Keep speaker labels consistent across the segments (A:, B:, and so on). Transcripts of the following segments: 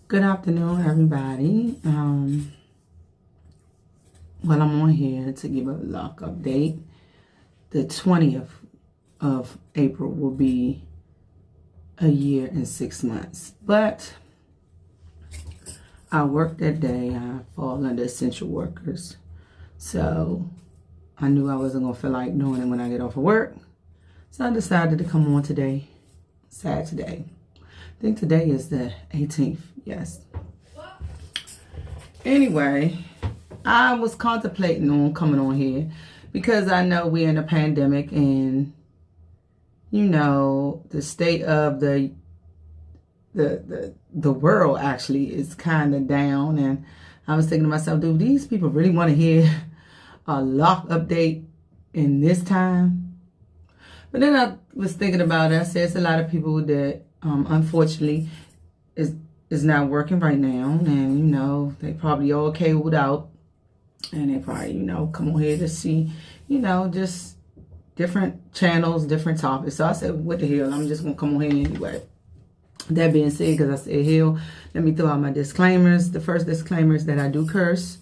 A: Good afternoon, everybody. Well, I'm on here to give a lock update. The 20th of April will be a year and 6 months. But I work that day. I fall under essential workers. So I knew I wasn't going to feel like doing it when I get off of work. So I decided to come on today, Saturday. I think today is the 18th. Yes. Anyway, I was contemplating on coming on here because I know we're in a pandemic and, you know, the state of the world actually is kind of down. And I was thinking to myself, do these people really want to hear a lock update in this time? But then I was thinking about it. I said it's a lot of people that unfortunately is not working right now, and you know they probably all cabled out, and they probably come on here to see just different channels, different topics. So I said, what the hell, I'm just gonna come on here anyway. That being said, because I said hell, let me throw out my disclaimers. The first disclaimer is that I do curse,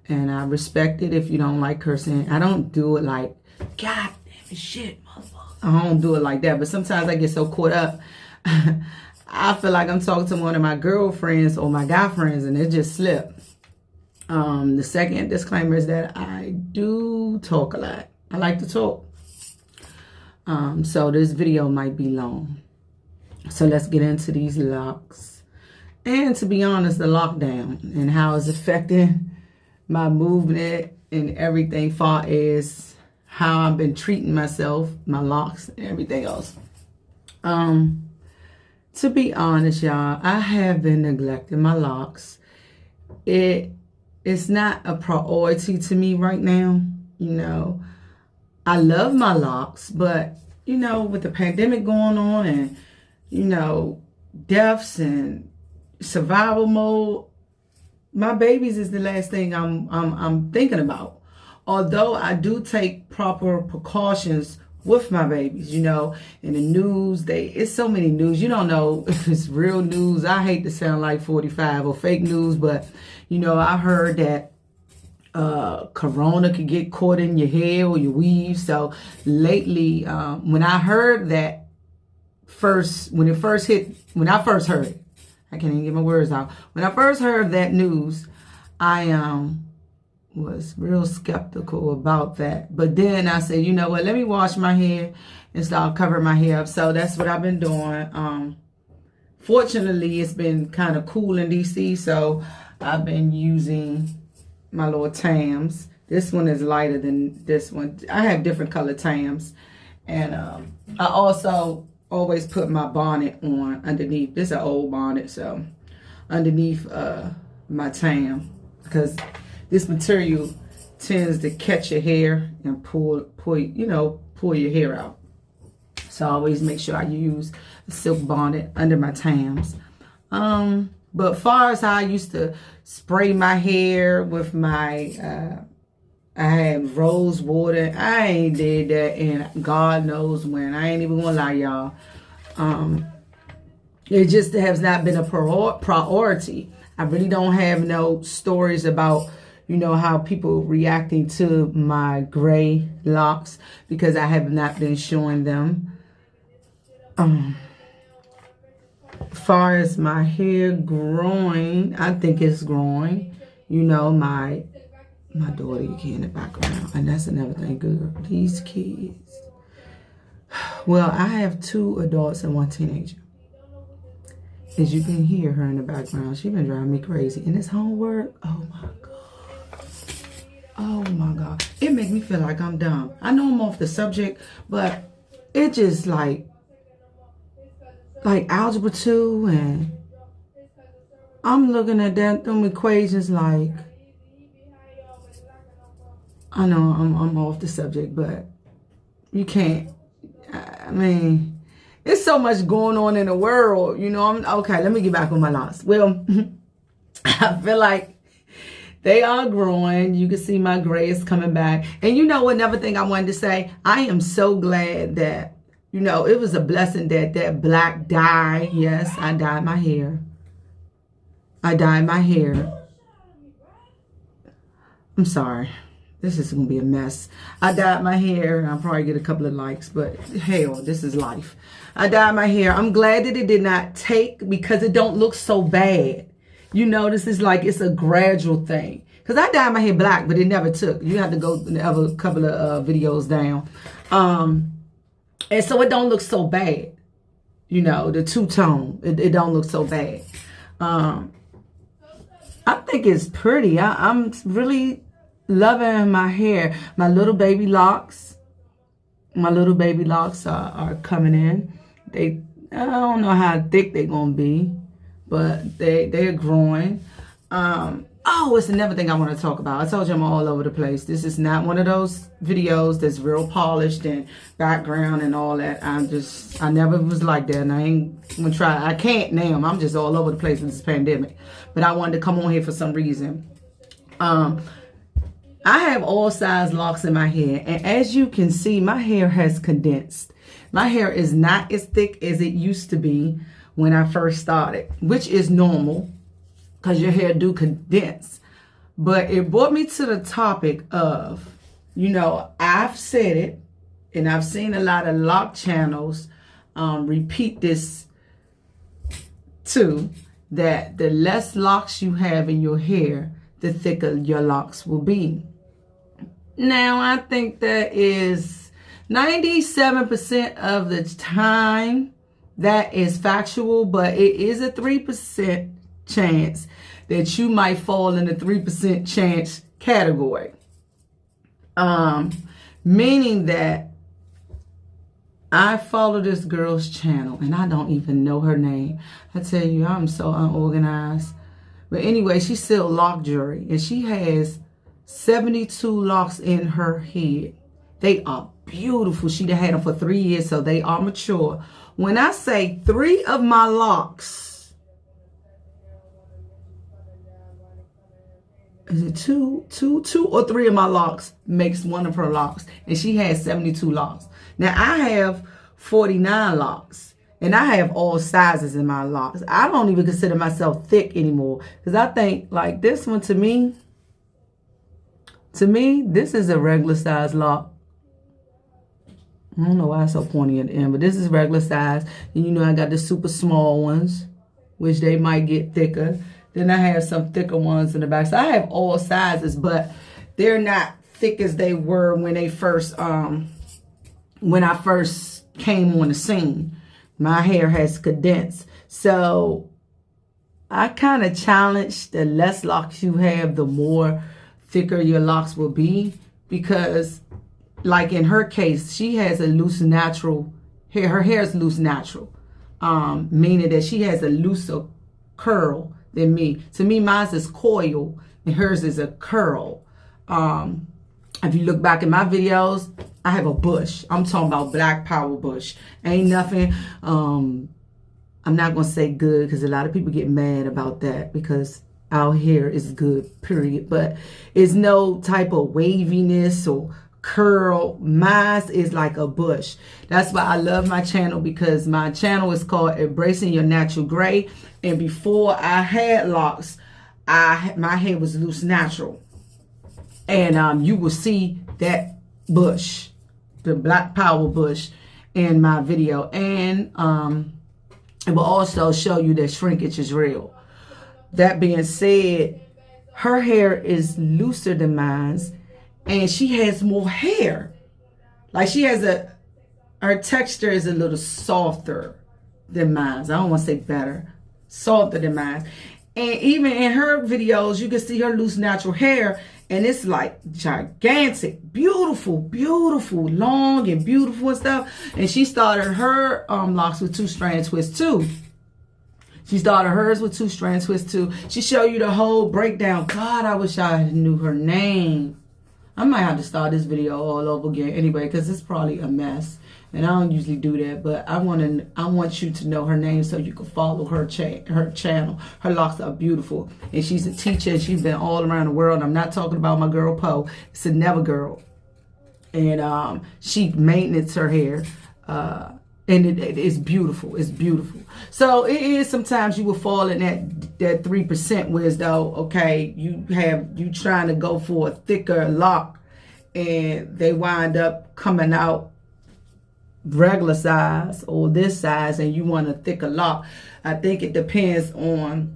A: and I respect it if you don't like cursing. I don't do it like, God damn it, shit, motherfucker. I don't do it like that, but sometimes I get so caught up I feel like I'm talking to one of my girlfriends or my guy friends and it just slipped. The second disclaimer is that I do talk a lot. I like to talk. So this video might be long. So let's get into these locks. And to be honest, the lockdown and how it's affecting my movement and everything far as how I've been treating myself, my locks and everything else. To be honest, y'all, I have been neglecting my locks. It's not a priority to me right now. I love my locks, but, with the pandemic going on and, deaths and survival mode, my babies is the last thing I'm thinking about. Although I do take proper precautions with my babies, in the news, it's so many news. You don't know if it's real news. I hate to sound like 45 or fake news, but, I heard that corona could get caught in your hair or your weave. So lately, when I heard that when I first heard it, I can't even get my words out. When I first heard that news, I was real skeptical about that. But then I said, you know what, let me wash my hair and start covering my hair up. So that's what I've been doing. Fortunately, it's been kind of cool in DC, so I've been using my little Tams. This one is lighter than this one. I have different color Tams. And I also always put my bonnet on underneath. This is an old bonnet, so underneath my Tam, because this material tends to catch your hair and pull your hair out. So I always make sure I use a silk bonnet under my Tams. But far as how I used to spray my hair with my, I had rose water. I ain't did that in God knows when. I ain't even gonna lie, y'all. It just has not been a priority. I really don't have no stories about how people reacting to my gray locks because I have not been showing them. Far as my hair growing, I think it's growing. My daughter, you can in the background, and that's another thing, girl. These kids. Well, I have 2 adults and 1 teenager. As you can hear her in the background, she's been driving me crazy. And this homework, oh my God. Oh my God. It makes me feel like I'm dumb. I know I'm off the subject, but it just like algebra 2, and I'm looking at them equations like, I know I'm off the subject, but you can't, I mean, it's so much going on in the world, okay, let me get back on my locks. Well, I feel like they are growing. You can see my gray is coming back. And another thing I wanted to say, I am so glad that, it was a blessing that black dye, yes, I dyed my hair. I dyed my hair. I'm sorry. This is going to be a mess. I dyed my hair, and I'll probably get a couple of likes, but hell, this is life. I dyed my hair. I'm glad that it did not take because it don't look so bad. You know, this is like it's a gradual thing. Because I dyed my hair black, but it never took. You have to go a couple of videos down. And so it don't look so bad. You know, the two-tone, it don't look so bad. I think it's pretty. I'm really loving my hair. My little baby locks. My little baby locks are coming in. I don't know how thick they're going to be, but they're growing. Oh, it's another thing I want to talk about. I told you I'm all over the place. This is not one of those videos that's real polished and background and all that. I never was like that, and I ain't gonna try. I can't now. I'm just all over the place with this pandemic. But I wanted to come on here for some reason. I have all size locks in my hair, and as you can see, my hair has condensed. My hair is not as thick as it used to be when I first started, which is normal, because your hair do condense. But it brought me to the topic of, you know, I've said it, and I've seen a lot of lock channels repeat this too, that the less locks you have in your hair, the thicker your locks will be. Now, I think that is 97% of the time that is factual, but it is a 3% chance that you might fall in the 3% chance category. Meaning that I follow this girl's channel and I don't even know her name. I tell you, I'm so unorganized. But anyway, she sells lock jewelry and she has 72 locks in her head. They are beautiful. She done had them for 3 years, so they are mature. When I say 3 of my locks, is it two or 3 of my locks makes one of her locks, and she has 72 locks. Now I have 49 locks, and I have all sizes in my locks. I don't even consider myself thick anymore, because I think like this one to me, this is a regular size lock. I don't know why it's so pointy at the end, but this is regular size. And you know I got the super small ones, which they might get thicker. Then I have some thicker ones in the back. So I have all sizes, but they're not thick as they were when they first, when I first came on the scene. My hair has condensed. So I kind of challenge the less locks you have, the more thicker your locks will be. Because like in her case, she has a loose natural hair. Her hair is loose natural, meaning that she has a looser curl than me. To me, mine is coil and hers is a curl. If you look back at my videos, I have a bush. I'm talking about black power bush. Ain't nothing, I'm not going to say good, because a lot of people get mad about that, because our hair is good, period. But it's no type of waviness or curl. Mine is like a bush. That's why I love my channel, because my channel is called Embracing Your Natural Gray. And before I had locks, my hair was loose natural. And you will see that bush, the black power bush, in my video. And it will also show you that shrinkage is real. That being said, her hair is looser than mine, and she has more hair. Like she has her texture is a little softer than mine. I don't want to say better, softer than mine. And even in her videos, you can see her loose natural hair, and it's like gigantic, beautiful, beautiful, long and beautiful and stuff. And she started her locks with 2-strand twists too. She started hers with 2-strand twists too. She showed you the whole breakdown. God, I wish I knew her name. I might have to start this video all over again anyway, because it's probably a mess. And I don't usually do that, but I want you to know her name so you can follow her channel. Her locks are beautiful, and she's a teacher. And she's been all around the world. I'm not talking about my girl Poe. It's a Never girl, and she maintains her hair, and it is beautiful. It's beautiful. So it is sometimes you will fall in that 3%, whereas though, okay, you trying to go for a thicker lock and they wind up coming out regular size or this size and you want a thicker lock. I think it depends on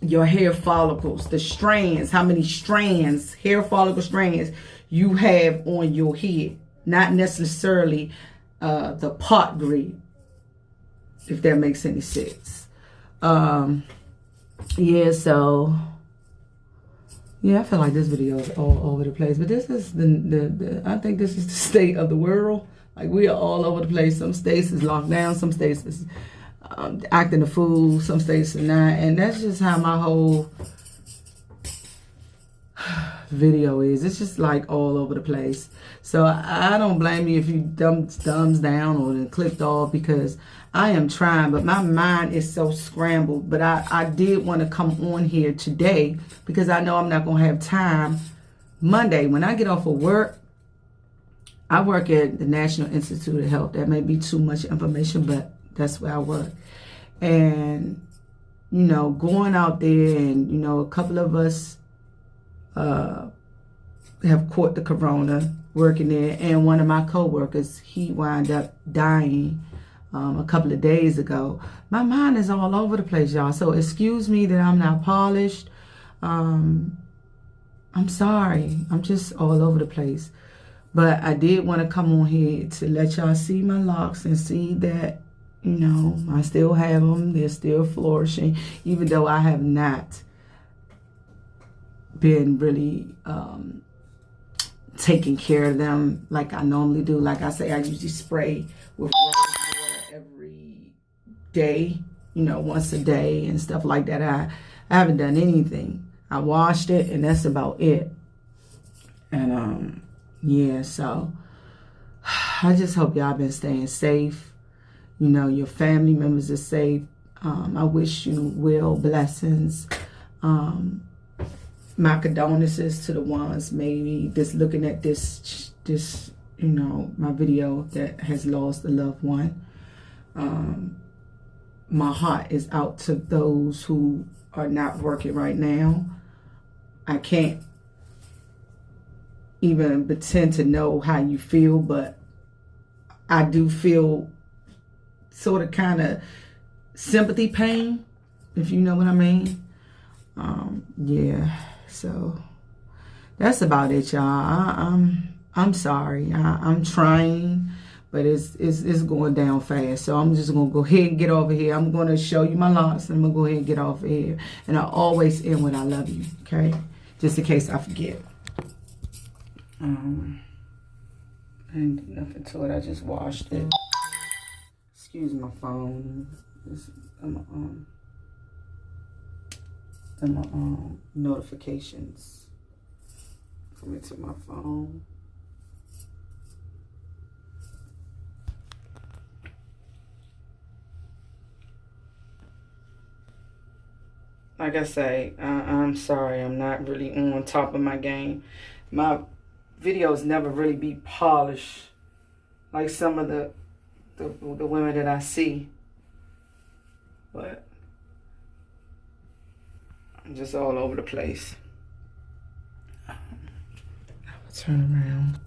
A: your hair follicles, the strands, how many strands, hair follicle strands you have on your head, not necessarily the part grade, if that makes any sense. Yeah, so yeah, I feel like this video is all over the place, but this is the I think this is the state of the world. Like, we are all over the place. Some states is locked down, some states is acting a fool, some states are not, and that's just how my whole video is. It's just like all over the place. So I don't blame you if you thumbs down or then clicked off, because I am trying, but my mind is so scrambled. But I did want to come on here today because I know I'm not going to have time Monday. When I get off of work, I work at the National Institute of Health. That may be too much information, but that's where I work. And, you know, going out there and, you know, a couple of us have caught the corona working there. And one of my coworkers, he wound up dying a couple of days ago. My mind is all over the place, y'all. So excuse me that I'm not polished. I'm sorry. I'm just all over the place. But I did want to come on here to let y'all see my locks and see that, you know, I still have them. They're still flourishing, even though I have not been really taking care of them like I normally do. Like I say, I usually spray with rose water every day, you know, once a day and stuff like that. I haven't done anything. I washed it and that's about it. And yeah, so I just hope y'all been staying safe. You know, your family members are safe. I wish you well, blessings. My condolences to the ones maybe just looking at this, you know, my video that has lost a loved one. My heart is out to those who are not working right now. I can't even pretend to know how you feel, but I do feel sort of kind of sympathy pain, if you know what I mean. Yeah, so that's about it, y'all. I'm sorry. I'm trying, but it's going down fast. So I'm just gonna go ahead and get over here. I'm gonna show you my locks, and I'm gonna go ahead and get off of here. And I always end with "I love you," okay? Just in case I forget. And nothing to it. I just washed it. Excuse my phone. My notifications coming to my phone. Like I say, I'm sorry. I'm not really on top of my game. My videos never really be polished like some of the women that I see, but I'm just all over the place. I will turn around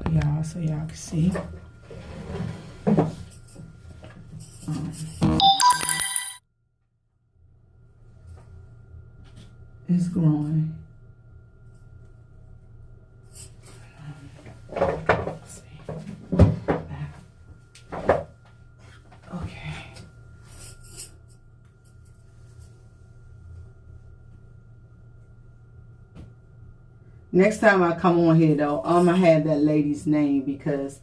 A: for y'all so y'all can see. It's growing. Let's see. Okay. Next time I come on here, though, I'm going to have that lady's name because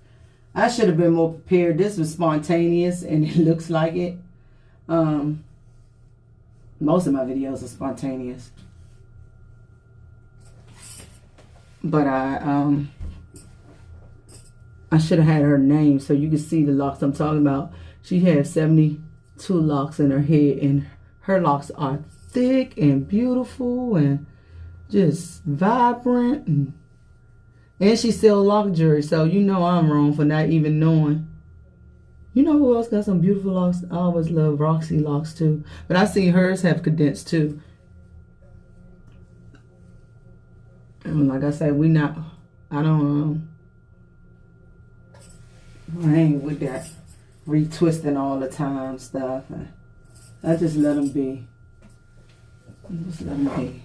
A: I should have been more prepared. This was spontaneous, and it looks like it. Most of my videos are spontaneous. But I should have had her name so you can see the locks I'm talking about. She has 72 locks in her head, and her locks are thick and beautiful and just vibrant. And she sells lock jewelry, so you know I'm wrong for not even knowing. You know who else got some beautiful locks? I always love Roxy locks too. But I see hers have condensed too. And like I said, I ain't with that retwisting all the time stuff. I just let them be. Just let them be.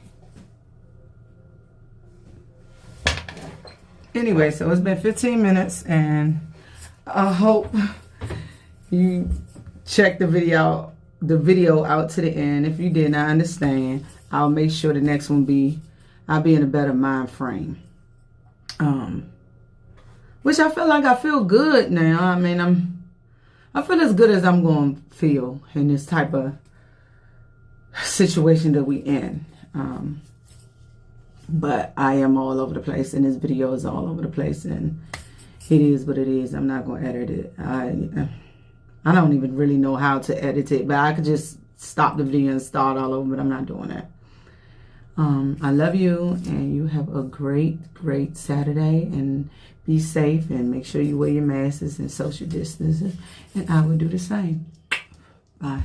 A: Anyway, so it's been 15 minutes, and I hope you check the video out to the end. If you didn't, I understand. I'll make sure the next one I'll be in a better mind frame. Which I feel like I feel good now. I mean, I feel as good as I'm going to feel in this type of situation that we in. But I am all over the place, and this video is all over the place, and it is what it is. I'm not going to edit it. I don't even really know how to edit it, but I could just stop the video and start all over, but I'm not doing that. I love you, and you have a great, great Saturday, and be safe, and make sure you wear your masks and social distancing, and I will do the same. Bye.